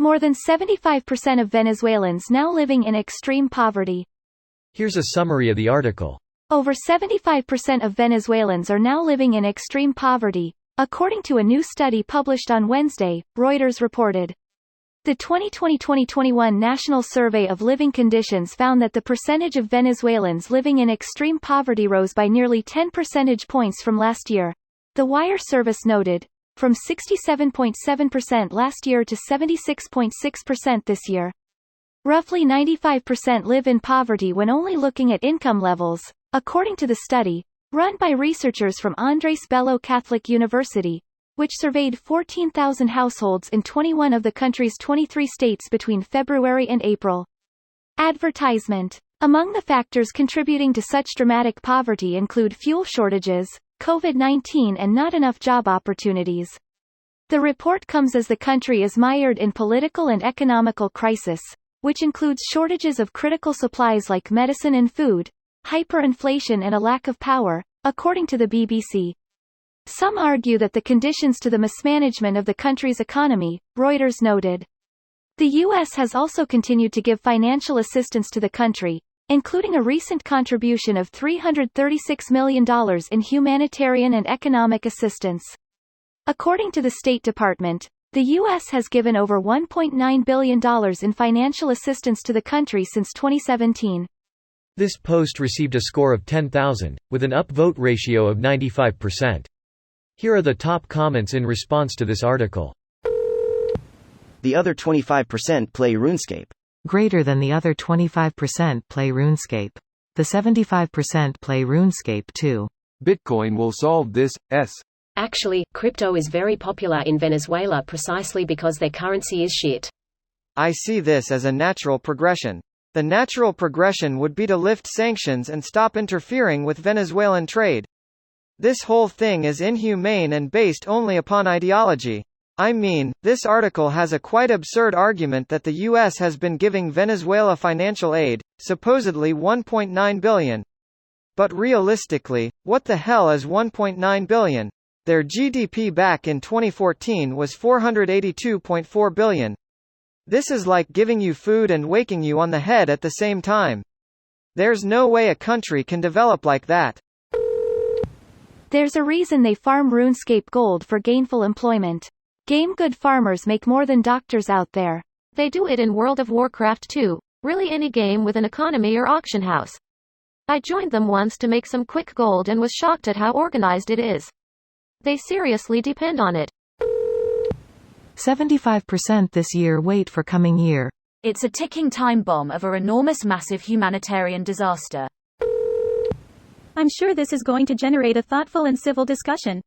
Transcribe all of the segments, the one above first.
More than 75% of Venezuelans now living in extreme poverty. Here's a summary of the article. Over 75% of Venezuelans are now living in extreme poverty, according to a new study published on Wednesday, Reuters reported. The 2020-2021 National Survey of Living Conditions found that the percentage of Venezuelans living in extreme poverty rose by nearly 10 percentage points from last year. The Wire service noted, from 67.7% last year to 76.6% this year. Roughly 95% live in poverty when only looking at income levels, according to the study, run by researchers from Andrés Bello Catholic University, which surveyed 14,000 households in 21 of the country's 23 states between February and April. Advertisement. Among the factors contributing to such dramatic poverty include fuel shortages, COVID-19 and not enough job opportunities. The report comes as the country is mired in political and economical crisis, which includes shortages of critical supplies like medicine and food, hyperinflation and a lack of power, according to the BBC. Some argue that the conditions to the mismanagement of the country's economy, Reuters noted. The U.S. has also continued to give financial assistance to the country, including a recent contribution of $336 million in humanitarian and economic assistance. According to the State Department, the U.S. has given over $1.9 billion in financial assistance to the country since 2017. This post received a score of 10,000, with an upvote ratio of 95%. Here are the top comments in response to this article. The other 25% play RuneScape. Greater than the other 25% play RuneScape. The 75% play RuneScape too. Bitcoin will solve this. Actually, crypto is very popular in Venezuela precisely because their currency is shit. I see this as a natural progression. The natural progression would be to lift sanctions and stop interfering with Venezuelan trade. This whole thing is inhumane and based only upon ideology. I mean, this article has a quite absurd argument that the U.S. has been giving Venezuela financial aid, supposedly $1.9 billion. But realistically, what the hell is $1.9 billion? Their GDP back in 2014 was $482.4 billion. This is like giving you food and waking you on the head at the same time. There's no way a country can develop like that. There's a reason they farm RuneScape Gold for gainful employment. Game-good farmers make more than doctors out there. They do it in World of Warcraft too. Really any game with an economy or auction house. I joined them once to make some quick gold and was shocked at how organized it is. They seriously depend on it. 75% this year wait for coming year. It's a ticking time bomb of an enormous massive humanitarian disaster. I'm sure this is going to generate a thoughtful and civil discussion.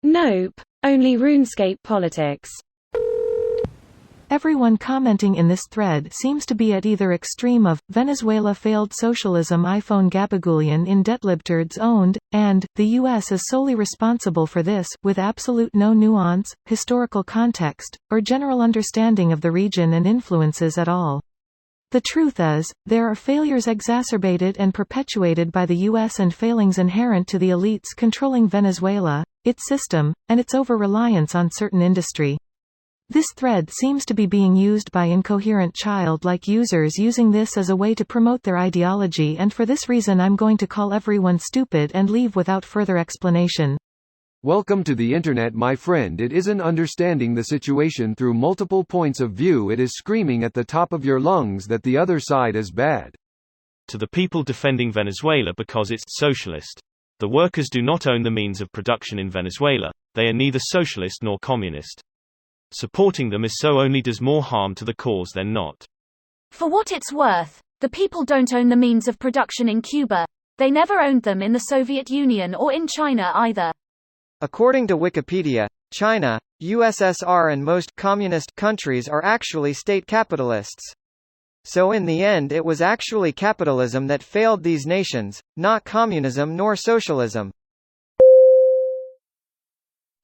Nope. Only RuneScape politics. Everyone commenting in this thread seems to be at either extreme of, Venezuela failed socialism iPhone Gabagoolian in Detlibturds owned, and, the U.S. is solely responsible for this, with absolute no nuance, historical context, or general understanding of the region and influences at all. The truth is, there are failures exacerbated and perpetuated by the U.S. and failings inherent to the elites controlling Venezuela, its system, and its over-reliance on certain industry. This thread seems to be being used by incoherent child-like users using this as a way to promote their ideology, and for this reason I'm going to call everyone stupid and leave without further explanation. Welcome to the internet, my friend. It isn't understanding the situation through multiple points of view, it is screaming at the top of your lungs that the other side is bad. To the people defending Venezuela because it's socialist. The workers do not own the means of production in Venezuela, they are neither socialist nor communist. Supporting them is so only does more harm to the cause than not. For what it's worth, the people don't own the means of production in Cuba. They never owned them in the Soviet Union or in China either. According to Wikipedia, China, USSR and most communist countries are actually state capitalists. So in the end it was actually capitalism that failed these nations, not communism nor socialism.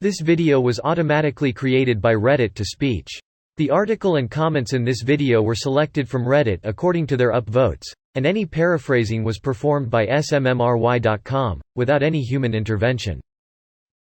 This video was automatically created by Reddit to speech. The article and comments in this video were selected from Reddit according to their upvotes, and any paraphrasing was performed by smmry.com, without any human intervention.